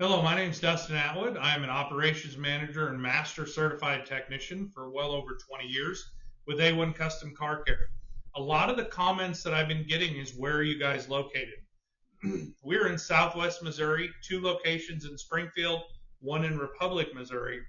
Hello, my name is Dustin Atwood. I am an operations manager and master certified technician for well over 20 years with A1 Custom Car Care. A lot of the comments that I've been getting is, where are you guys located? We're in Southwest Missouri, 2 locations in Springfield, 1 in Republic, Missouri.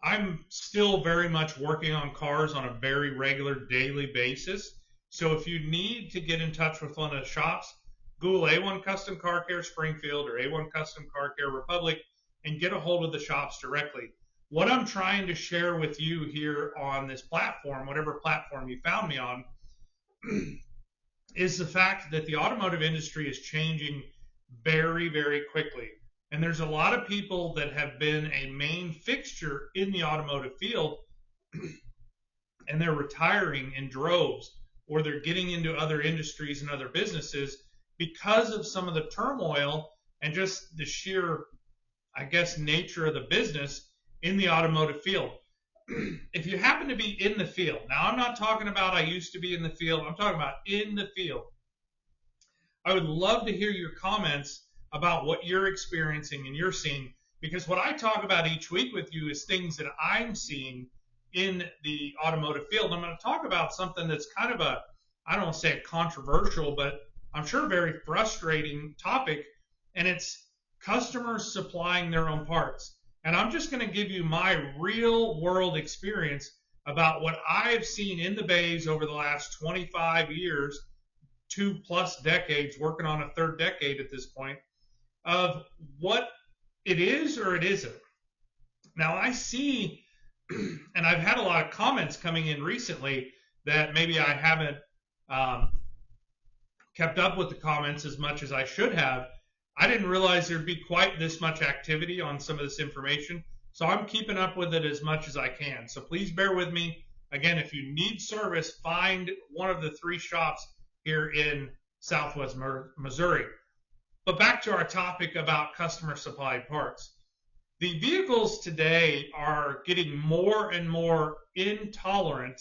I'm still very much working on cars on a very regular daily basis. So if you need to get in touch with one of the shops, Google A1 Custom Car Care Springfield or A1 Custom Car Care Republic and get a hold of the shops directly. What I'm trying to share with you here on this platform, whatever platform you found me on, is the fact that the automotive industry is changing very, very quickly. And there's a lot of people that have been a main fixture in the automotive field and they're retiring in droves, or they're getting into other industries and other businesses because of some of the turmoil and just the sheer, I guess, nature of the business in the automotive field. If you happen to be in the field, now I'm not talking about I used to be in the field, I'm talking about in the field. I would love to hear your comments about what you're experiencing and you're seeing, because what I talk about each week with you is things that I'm seeing in the automotive field. I'm going to talk about something that's kind of a, I don't want to say a controversial, but I'm sure very frustrating topic, and it's customers supplying their own parts. And I'm just going to give you my real world experience about what I've seen in the bays over the last 25 years, 2+ decades, working on a third decade at this point, of what it is or it isn't. Now I see, and I've had a lot of comments coming in recently that maybe I haven't kept up with the comments as much as I should have. I didn't realize there'd be quite this much activity on some of this information, so I'm keeping up with it as much as I can. So please bear with me. Again, if you need service, find one of the 3 shops here in Southwest Missouri. But back to our topic about customer supplied parts. The vehicles today are getting more and more intolerant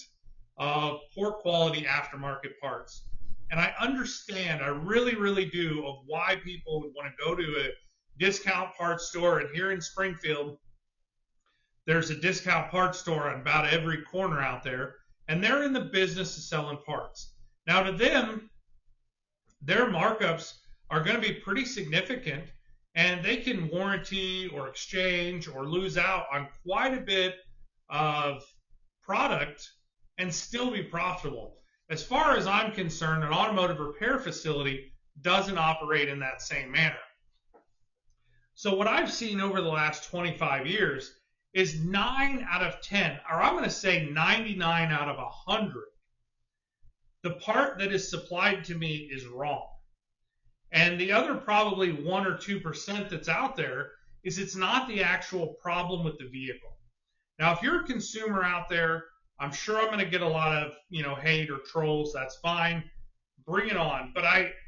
of poor quality aftermarket parts. And I understand, I really, really do, of why people would want to go to a discount parts store. And here in Springfield, there's a discount parts store on about every corner out there, and they're in the business of selling parts. Now, to them, their markups are going to be pretty significant, and they can warranty or exchange or lose out on quite a bit of product and still be profitable. As far as I'm concerned, an automotive repair facility doesn't operate in that same manner. So what I've seen over the last 25 years is 9 out of 10, or I'm going to say 99 out of 100, the part that is supplied to me is wrong. And the other probably 1 or 2% that's out there is it's not the actual problem with the vehicle. Now, if you're a consumer out there, I'm sure I'm going to get a lot of, hate or trolls. That's fine. Bring it on. But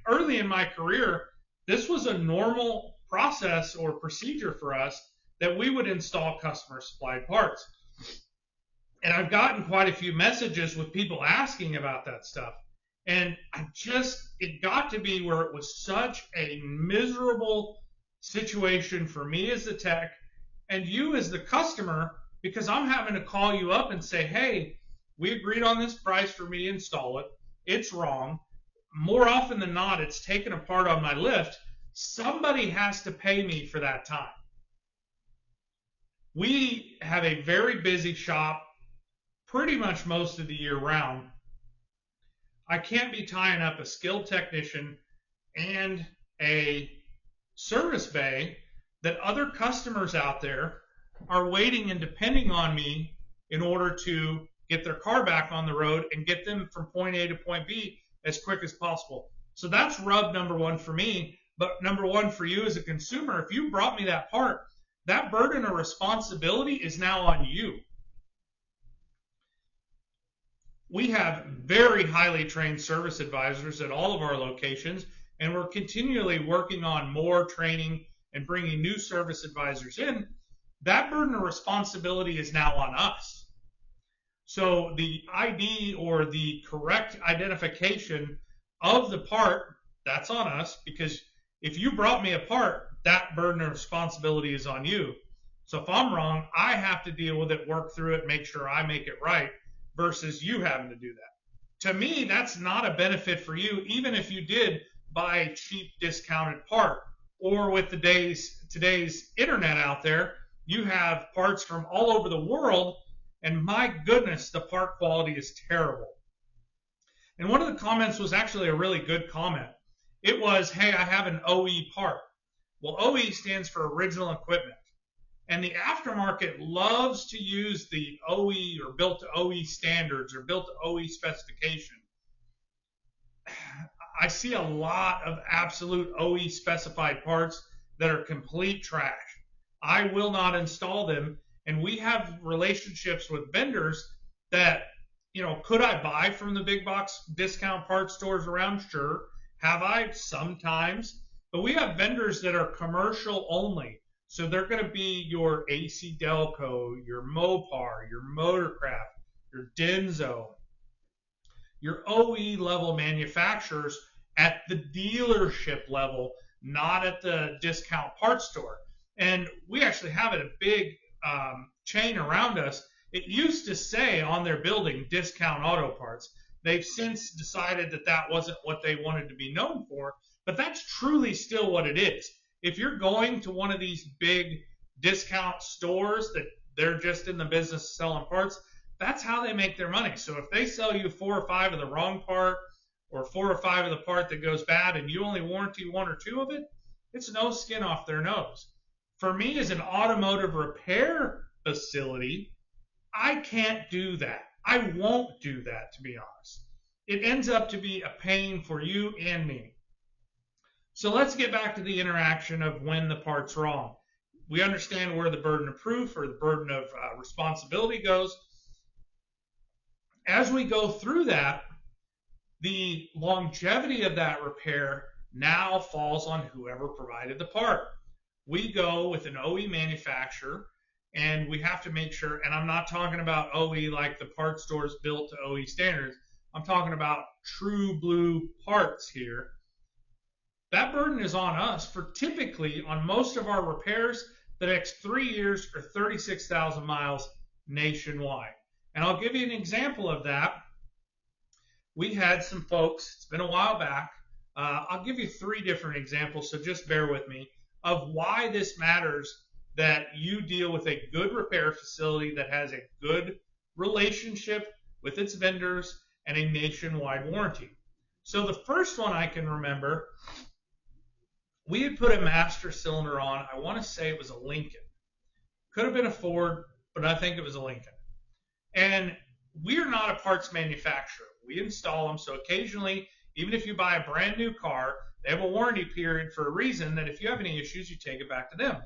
early in my career, this was a normal process or procedure for us that we would install customer supplied parts. And I've gotten quite a few messages with people asking about that stuff. And it got to be where it was such a miserable situation for me as the tech and you as the customer, because I'm having to call you up and say, hey, we agreed on this price for me to install it. It's wrong. More often than not, it's taken apart on my lift. Somebody has to pay me for that time. We have a very busy shop pretty much most of the year round. I can't be tying up a skilled technician and a service bay that other customers out there are waiting and depending on me in order to get their car back on the road and get them from point A to point B as quick as possible. So that's rub number 1 for me. But number 1 for you as a consumer, if you brought me that part, that burden of responsibility is now on you. We have very highly trained service advisors at all of our locations, and we're continually working on more training and bringing new service advisors in. That burden of responsibility is now on us. So the ID or the correct identification of the part, that's on us, because if you brought me a part, that burden of responsibility is on you. So if I'm wrong, I have to deal with it, work through it, make sure I make it right, versus you having to do that. To me, that's not a benefit for you, even if you did buy a cheap discounted part. Or with today's internet out there, you have parts from all over the world, and my goodness, the part quality is terrible. And one of the comments was actually a really good comment. It was, hey, I have an OE part. Well, OE stands for original equipment. And the aftermarket loves to use the OE or built to OE standards or built to OE specification. I see a lot of absolute OE specified parts that are complete trash. I will not install them. And we have relationships with vendors that, could I buy from the big box discount parts stores around? Sure. Have I? Sometimes. But we have vendors that are commercial only. So they're going to be your AC Delco, your Mopar, your Motorcraft, your Denso, your OE level manufacturers at the dealership level, not at the discount parts store. And we actually have it a big chain around us. It used to say on their building, Discount Auto Parts. They've since decided that that wasn't what they wanted to be known for, but that's truly still what it is. If you're going to one of these big discount stores that they're just in the business of selling parts, that's how they make their money. So if they sell you 4 or 5 of the wrong part or 4 or 5 of the part that goes bad and you only warranty 1 or 2 of it, it's no skin off their nose. For me as an automotive repair facility, I can't do that. I won't do that, to be honest. It ends up to be a pain for you and me. So let's get back to the interaction of when the part's wrong. We understand where the burden of proof or the burden of responsibility goes. As we go through that, the longevity of that repair now falls on whoever provided the part. We go with an OE manufacturer, and we have to make sure, and I'm not talking about OE like the part stores built to OE standards. I'm talking about true blue parts here. That burden is on us for typically, on most of our repairs, the next 3 years or 36,000 miles nationwide. And I'll give you an example of that. We had some folks, it's been a while back, I'll give you 3 different examples, so just bear with me, of why this matters that you deal with a good repair facility that has a good relationship with its vendors and a nationwide warranty. So the first one I can remember, we had put a master cylinder on. I want to say it was a Lincoln. Could have been a Ford, but I think it was a Lincoln. And we're not a parts manufacturer. We install them. So occasionally, even if you buy a brand new car, they have a warranty period for a reason that if you have any issues, you take it back to them.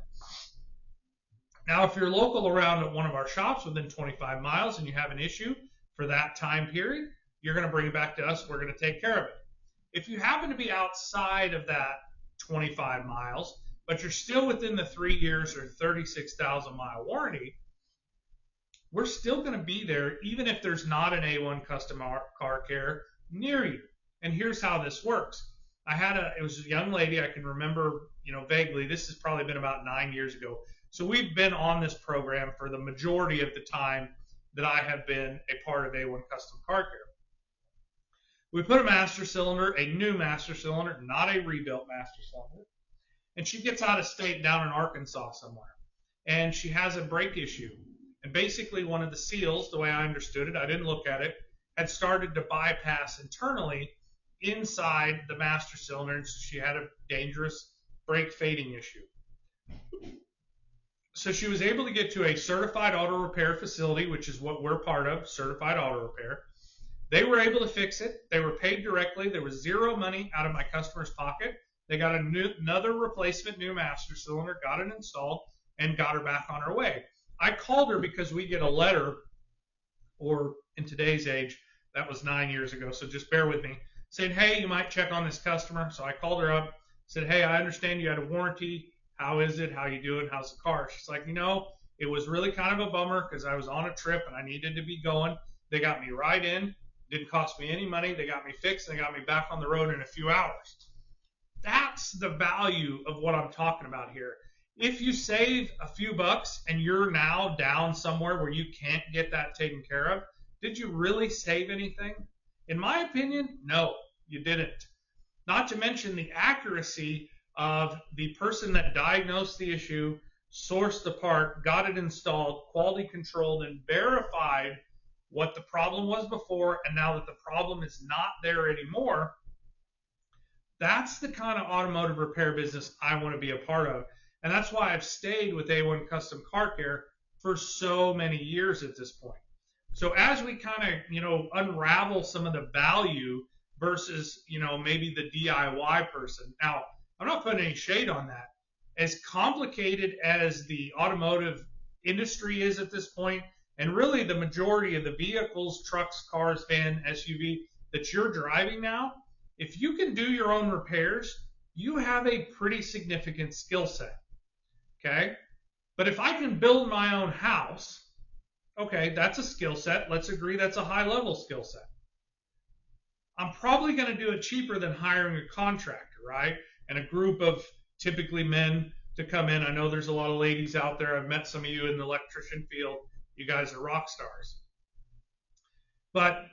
Now, if you're local around at one of our shops within 25 miles and you have an issue for that time period, you're going to bring it back to us. We're going to take care of it. If you happen to be outside of that 25 miles, but you're still within the 3 years or 36,000 mile warranty, we're still going to be there even if there's not an A1 Custom Car Care near you. And here's how this works. It was a young lady, I can remember, vaguely, this has probably been about 9 years ago. So we've been on this program for the majority of the time that I have been a part of A1 Custom Car Care. We put a master cylinder, a new master cylinder, not a rebuilt master cylinder. And she gets out of state down in Arkansas somewhere. And she has a brake issue. And basically one of the seals, the way I understood it, I didn't look at it, had started to bypass internally inside the master cylinder. And so she had a dangerous brake fading issue. So she was able to get to a certified auto repair facility, which is what we're part of, certified auto repair. They were able to fix it. They were paid directly. There was zero money out of my customer's pocket. They got another replacement new master cylinder, got it installed, and got her back on her way. I called her because we get a letter, or in today's age, that was 9 years ago, so just bear with me, saying, hey, you might check on this customer. So I called her up, said, hey, I understand you had a warranty. How is it? How you doing? How's the car? She's like, it was really kind of a bummer because I was on a trip and I needed to be going. They got me right in. Didn't cost me any money. They got me fixed. And they got me back on the road in a few hours. That's the value of what I'm talking about here. If you save a few bucks and you're now down somewhere where you can't get that taken care of, did you really save anything? In my opinion, no, you didn't. Not to mention the accuracy of the person that diagnosed the issue, sourced the part, got it installed, quality controlled, and verified what the problem was before, and now that the problem is not there anymore. That's the kind of automotive repair business I want to be a part of. And that's why I've stayed with A1 Custom Car Care for so many years at this point. So as we kind of, unravel some of the value versus, maybe the DIY person. Now, I'm not putting any shade on that. As complicated as the automotive industry is at this point, and really the majority of the vehicles, trucks, cars, van, SUV that you're driving now, if you can do your own repairs, you have a pretty significant skill set. Okay? But if I can build my own house, okay, that's a skill set. Let's agree that's a high level skill set. I'm probably going to do it cheaper than hiring a contractor, right? And a group of typically men to come in. I know there's a lot of ladies out there. I've met some of you in the electrician field. You guys are rock stars. But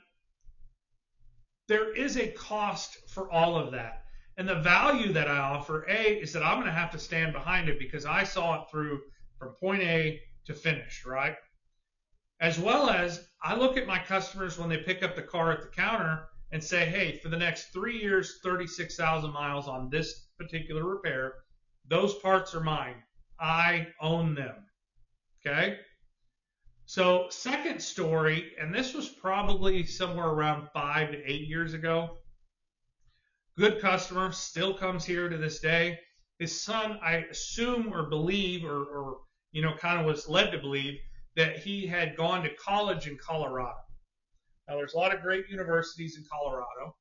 there is a cost for all of that. And the value that I offer, A, is that I'm going to have to stand behind it because I saw it through from point A to finish, right? As well as I look at my customers when they pick up the car at the counter and say, hey, for the next 3 years, 36,000 miles on this particular repair, those parts are mine. I own them. Okay? So second story, and this was probably somewhere around 5 to 8 years ago. Good customer, still comes here to this day. His son, I assume or believe or kind of was led to believe that he had gone to college in Colorado. Now, there's a lot of great universities in Colorado,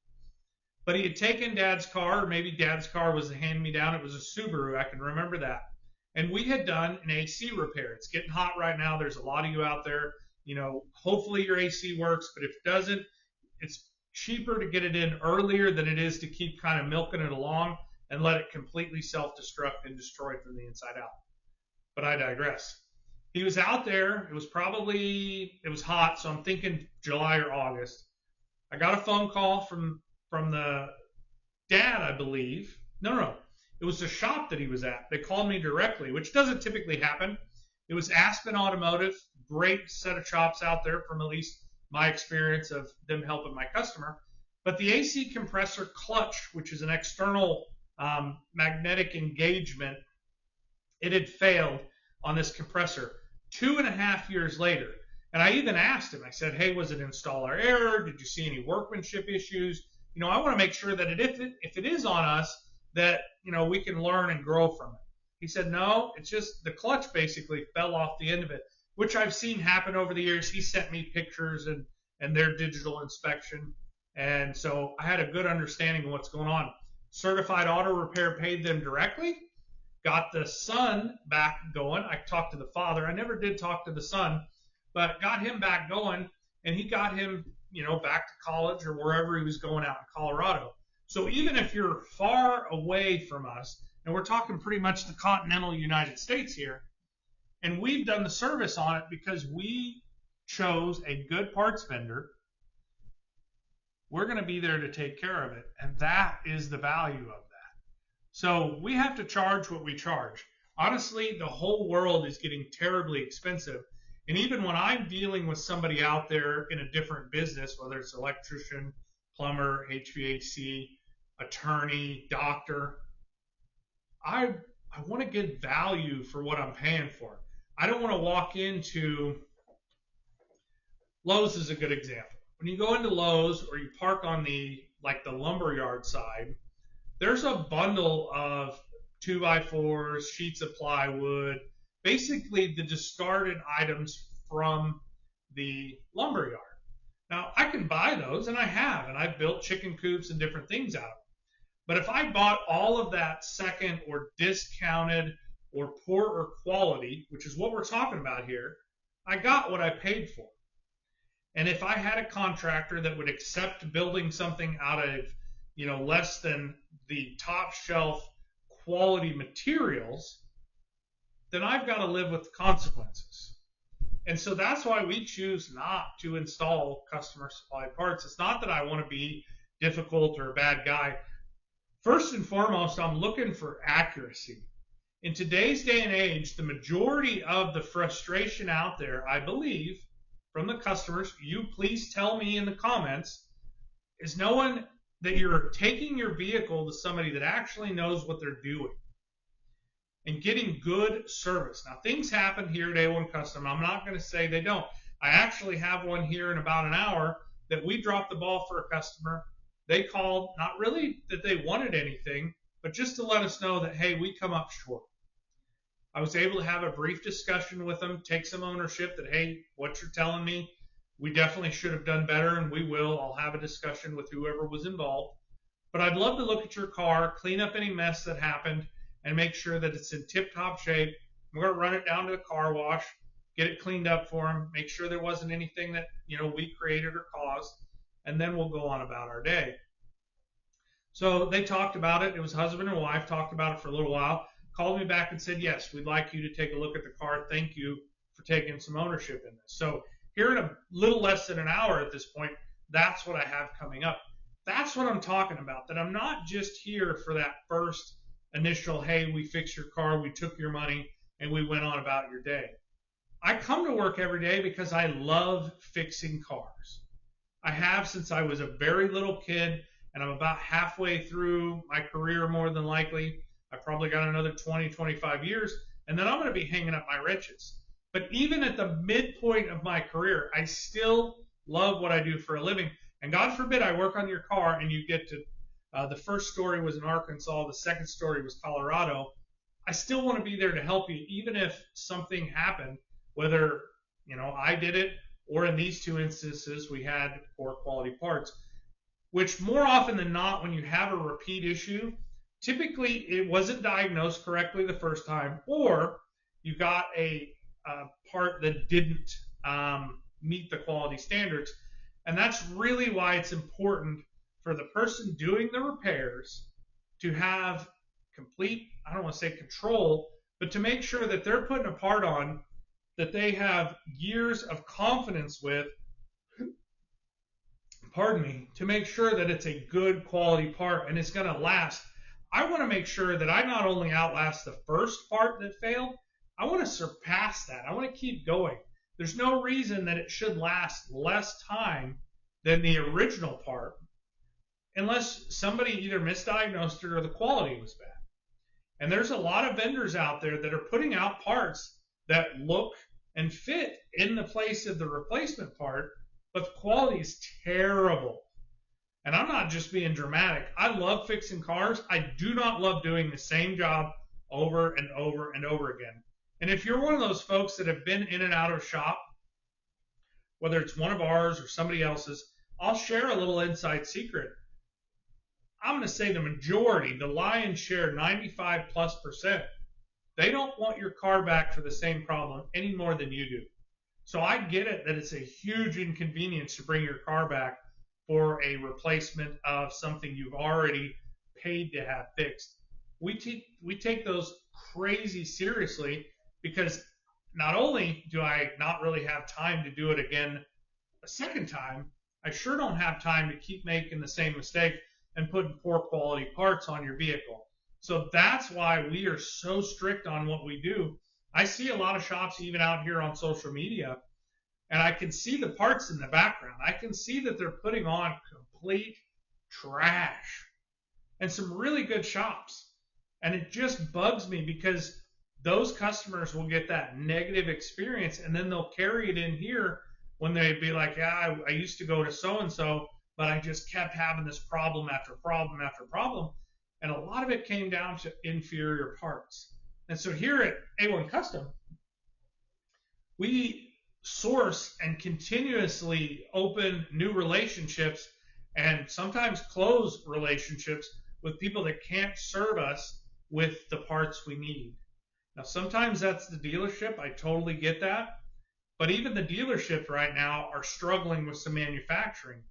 but he had taken Dad's car, or maybe Dad's car was a hand-me-down. It was a Subaru, I can remember that. And we had done an AC repair. It's getting hot right now. There's a lot of you out there. Hopefully your AC works, but if it doesn't, it's cheaper to get it in earlier than it is to keep kind of milking it along and let it completely self-destruct and destroy from the inside out. But I digress. He was out there. It was hot, so I'm thinking July or August. I got a phone call from the dad, I believe. No. It was the shop that he was at. They called me directly, which doesn't typically happen. It was Aspen Automotive, great set of shops out there from at least my experience of them helping my customer. But the AC compressor clutch, which is an external magnetic engagement, it had failed on this compressor 2.5 years later. And I even asked him, I said, hey, was it installer error? Did you see any workmanship issues? I want to make sure that if it is on us, that, we can learn and grow from it. He said, no, it's just the clutch basically fell off the end of it, which I've seen happen over the years. He sent me pictures and their digital inspection. And so I had a good understanding of what's going on. Certified Auto Repair paid them directly, got the son back going. I talked to the father. I never did talk to the son, but got him back going, and he got him, back to college or wherever he was going out in Colorado. So even if you're far away from us, and we're talking pretty much the continental United States here, and we've done the service on it because we chose a good parts vendor, we're going to be there to take care of it. And that is the value of that. So we have to charge what we charge. Honestly, the whole world is getting terribly expensive. And even when I'm dealing with somebody out there in a different business, whether it's electrician, plumber, HVAC, attorney, doctor, I want to get value for what I'm paying for. I don't want to walk into Lowe's is a good example. When you go into Lowe's or you park on the lumberyard side, there's a bundle of 2x4s, sheets of plywood, basically the discarded items from the lumberyard. Now, I can buy those, and I have, and I've built chicken coops and different things out of them. But if I bought all of that second or discounted or poorer quality, which is what we're talking about here, I got what I paid for. And if I had a contractor that would accept building something out of less than the top shelf quality materials, then I've got to live with the consequences. And so that's why we choose not to install customer supplied parts. It's not that I want to be difficult or a bad guy. First and foremost, I'm looking for accuracy. In today's day and age, the majority of the frustration out there, I believe, from the customers, you please tell me in the comments, is knowing that you're taking your vehicle to somebody that actually knows what they're doing and getting good service. Now, things happen here at A1 Custom. I'm not going to say they don't. I actually have one here in about an hour that we dropped the ball for a customer. They called, not really that they wanted anything, but just to let us know that, hey, we come up short. I was able to have a brief discussion with them, take some ownership that, hey, what you're telling me, we definitely should have done better, and we will. I'll have a discussion with whoever was involved. But I'd love to look at your car, clean up any mess that happened, and make sure that it's in tip-top shape. We're going to run it down to the car wash, get it cleaned up for them, make sure there wasn't anything that we created or caused, and then we'll go on about our day. So they talked about it. It was husband and wife, talked about it for a little while, called me back and said, yes, we'd like you to take a look at the car. Thank you for taking some ownership in this. So here in a little less than an hour at this point, that's what I have coming up. That's what I'm talking about, that I'm not just here for that first initial, hey, we fixed your car, we took your money, and we went on about your day. I come to work every day because I love fixing cars. I have since I was a very little kid, and I'm about halfway through my career more than likely. I probably got another 20, 25 years, and then I'm going to be hanging up my wrenches. But even at the midpoint of my career, I still love what I do for a living. And God forbid I work on your car and you get to, the first story was in Arkansas, the second story was Colorado. I still want to be there to help you, even if something happened, whether, I did it, or in these two instances, we had poor quality parts, which more often than not, when you have a repeat issue, typically it wasn't diagnosed correctly the first time, or you got a part that didn't meet the quality standards. And that's really why it's important for the person doing the repairs to have complete, I don't want to say control, but to make sure that they're putting a part on that they have years of confidence with, to make sure that it's a good quality part and it's going to last. I want to make sure that I not only outlast the first part that failed, I want to surpass that. I want to keep going. There's no reason that it should last less time than the original part unless somebody either misdiagnosed it or the quality was bad. And there's a lot of vendors out there that are putting out parts that look and fit in the place of the replacement part, but the quality is terrible. And I'm not just being dramatic. I love fixing cars. I do not love doing the same job over and over and over again. And if you're one of those folks that have been in and out of shop, whether it's one of ours or somebody else's, I'll share a little inside secret. I'm going to say the majority, the lion's share, 95+%, they don't want your car back for the same problem any more than you do. So I get it that it's a huge inconvenience to bring your car back for a replacement of something you've already paid to have fixed. We take those crazy seriously, because not only do I not really have time to do it again a second time, I sure don't have time to keep making the same mistake and putting poor quality parts on your vehicle. So that's why we are so strict on what we do. I see a lot of shops even out here on social media, and I can see the parts in the background. I can see that they're putting on complete trash and some really good shops. And it just bugs me, because those customers will get that negative experience, and then they'll carry it in here when they be like, yeah, I used to go to so-and-so, but I just kept having this problem after problem after problem. And a lot of it came down to inferior parts. And so here at A1 Custom, we source and continuously open new relationships and sometimes close relationships with people that can't serve us with the parts we need. Now, sometimes that's the dealership. I totally get that. But even the dealerships right now are struggling with some manufacturing.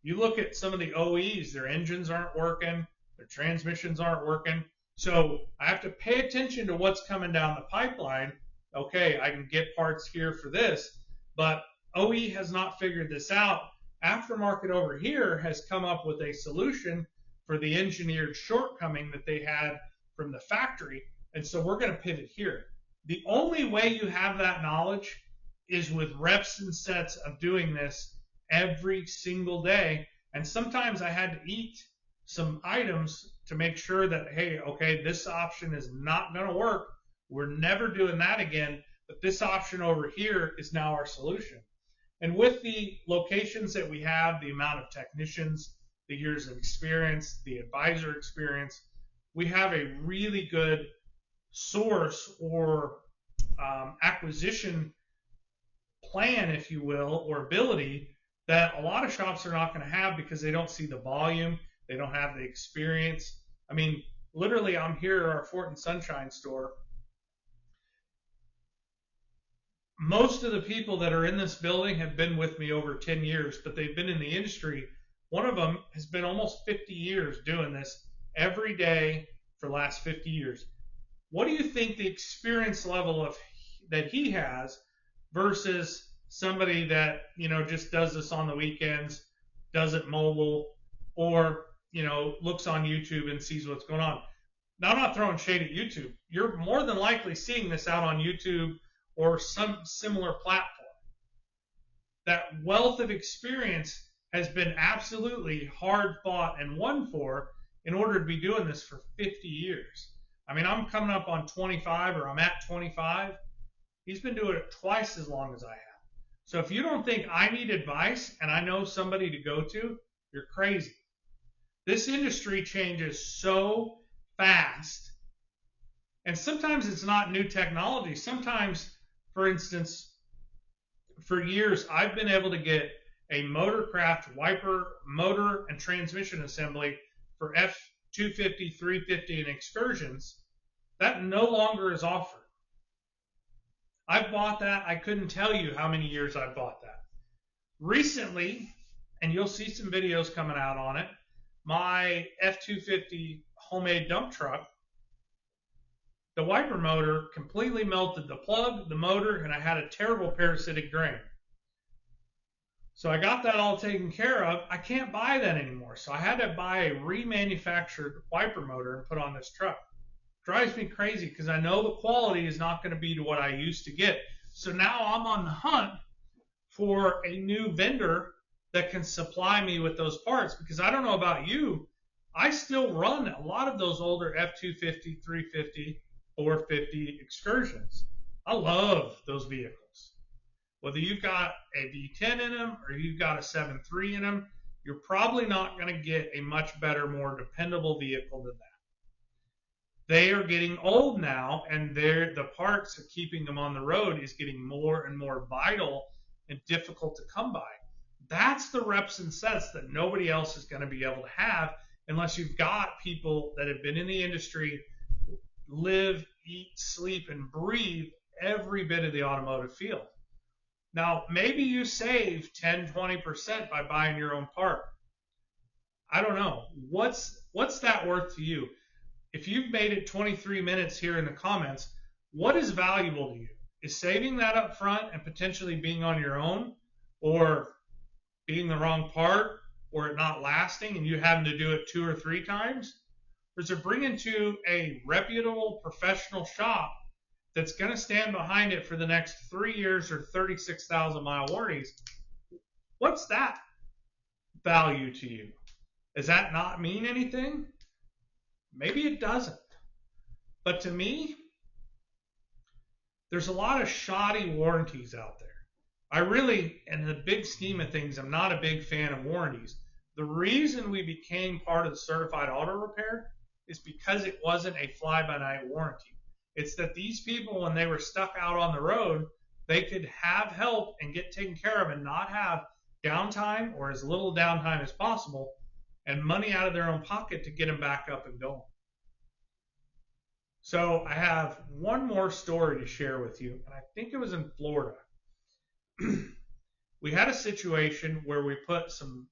You look at some of the OEs, their engines aren't working, their transmissions aren't working. So I have to pay attention to what's coming down the pipeline. Okay, I can get parts here for this, but OE has not figured this out. Aftermarket over here has come up with a solution for the engineered shortcoming that they had from the factory. And so we're going to pivot here. The only way you have that knowledge is with reps and sets of doing this every single day. And sometimes I had to eat some items to make sure that, hey, okay, this option is not going to work. We're never doing that again. But this option over here is now our solution. And with the locations that we have, the amount of technicians, the years of experience, the advisor experience, we have a really good source or acquisition plan, if you will, or ability that a lot of shops are not going to have because they don't see the volume, they don't have the experience. I mean, literally, I'm here at our Fort and Sunshine store. Most of the people that are in this building have been with me over 10 years, but they've been in the industry. One of them has been almost 50 years doing this every day for the last 50 years. What do you think the experience level of that he has versus somebody that, just does this on the weekends, does it mobile, or, looks on YouTube and sees what's going on? Now, I'm not throwing shade at YouTube. You're more than likely seeing this out on YouTube or some similar platform. That wealth of experience has been absolutely hard fought and won for in order to be doing this for 50 years. I mean, I'm coming up on 25, or I'm at 25. He's been doing it twice as long as I have. So if you don't think I need advice and I know somebody to go to, you're crazy. This industry changes so fast. And sometimes it's not new technology. Sometimes, for instance, for years, I've been able to get a Motorcraft wiper, motor, and transmission assembly for F250, 350, and Excursions. That no longer is offered. I've bought that. I couldn't tell you how many years I've bought that. Recently, and you'll see some videos coming out on it, my F250 homemade dump truck, the wiper motor completely melted the plug, the motor, and I had a terrible parasitic drain. So I got that all taken care of. I can't buy that anymore. So I had to buy a remanufactured wiper motor and put on this truck. Drives me crazy because I know the quality is not going to be to what I used to get. So now I'm on the hunt for a new vendor that can supply me with those parts, because I don't know about you, I still run a lot of those older F250, 350, 450 Excursions. I love those vehicles. Whether you've got a V10 in them or you've got a 7.3 in them, you're probably not going to get a much better, more dependable vehicle than that. They are getting old now, and the parts of keeping them on the road is getting more and more vital and difficult to come by. That's the reps and sets that nobody else is going to be able to have unless you've got people that have been in the industry, live, eat, sleep, and breathe every bit of the automotive field. Now, maybe you save 10, 20% by buying your own part. I don't know. What's that worth to you? If you've made it 23 minutes here in the comments, what is valuable to you? Is saving that up front and potentially being on your own, or being the wrong part, or it not lasting and you having to do it 2 or 3 times? Or is it bringing to a reputable professional shop that's going to stand behind it for the next 3 years or 36,000 mile warranties? What's that value to you? Does that not mean anything? Maybe it doesn't. But to me, there's a lot of shoddy warranties out there. I really, in the big scheme of things, I'm not a big fan of warranties. The reason we became part of the certified auto repair is because it wasn't a fly-by-night warranty. It's that these people, when they were stuck out on the road, they could have help and get taken care of and not have downtime, or as little downtime as possible, and money out of their own pocket to get them back up and going. So I have one more story to share with you, and I think it was in Florida. We had a situation where we put some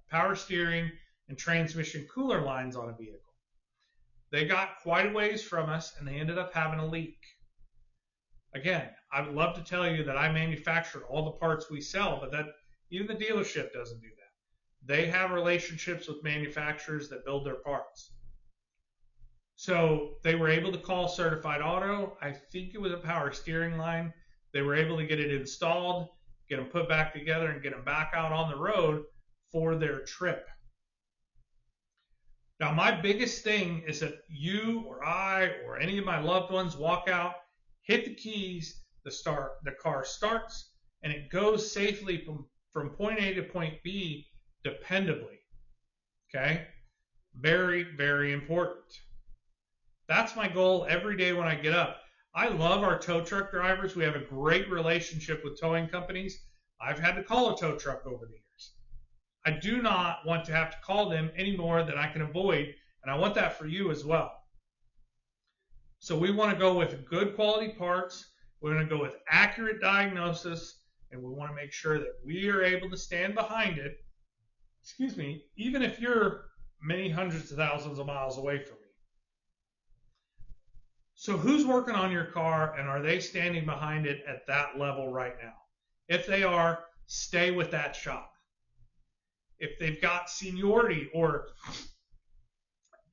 power steering and transmission cooler lines on a vehicle. They got quite a ways from us, and they ended up having a leak. Again, I would love to tell you that I manufactured all the parts we sell, but that even the dealership doesn't do that. They have relationships with manufacturers that build their parts. So they were able to call Certified Auto. I think it was a power steering line. They were able to get it installed, get them put back together, and get them back out on the road for their trip. Now, my biggest thing is that you or I or any of my loved ones walk out, hit the keys, the car starts, and it goes safely from point A to point B dependably. Okay? Very, very important. That's my goal every day when I get up. I love our tow truck drivers. We have a great relationship with towing companies. I've had to call a tow truck over the years. I do not want to have to call them any more than I can avoid, and I want that for you as well. So we want to go with good quality parts. We're going to go with accurate diagnosis, and we want to make sure that we are able to stand behind it, even if you're many hundreds of thousands of miles away from me. So who's working on your car, and are they standing behind it at that level right now? If they are, stay with that shop. If they've got seniority or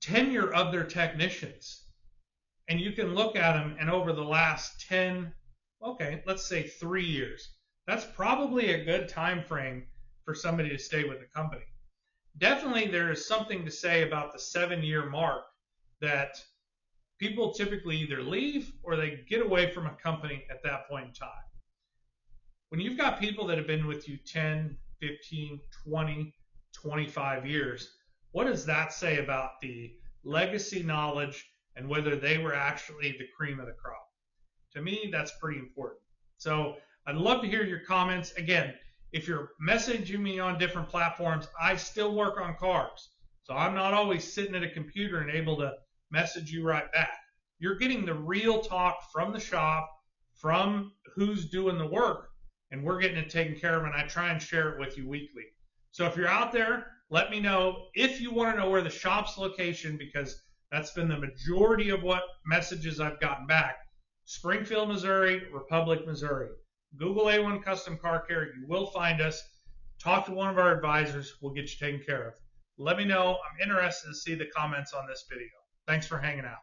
tenure of their technicians, and you can look at them, and over the last 10, let's say 3 years, that's probably a good time frame for somebody to stay with the company. Definitely there is something to say about the 7-year mark that people typically either leave or they get away from a company at that point in time. When you've got people that have been with you 10, 15, 20, 25 years, what does that say about the legacy knowledge and whether they were actually the cream of the crop? To me, that's pretty important. So I'd love to hear your comments. Again, if you're messaging me on different platforms, I still work on cars. So I'm not always sitting at a computer and able to message you right back. You're getting the real talk from the shop, from who's doing the work, and we're getting it taken care of, and I try and share it with you weekly. So if you're out there, let me know. If you want to know where the shop's location, because that's been the majority of what messages I've gotten back. Springfield, Missouri, Republic, Missouri. Google A1 Custom Car Care. You will find us. Talk to one of our advisors. We'll get you taken care of. Let me know. I'm interested to see the comments on this video. Thanks for hanging out.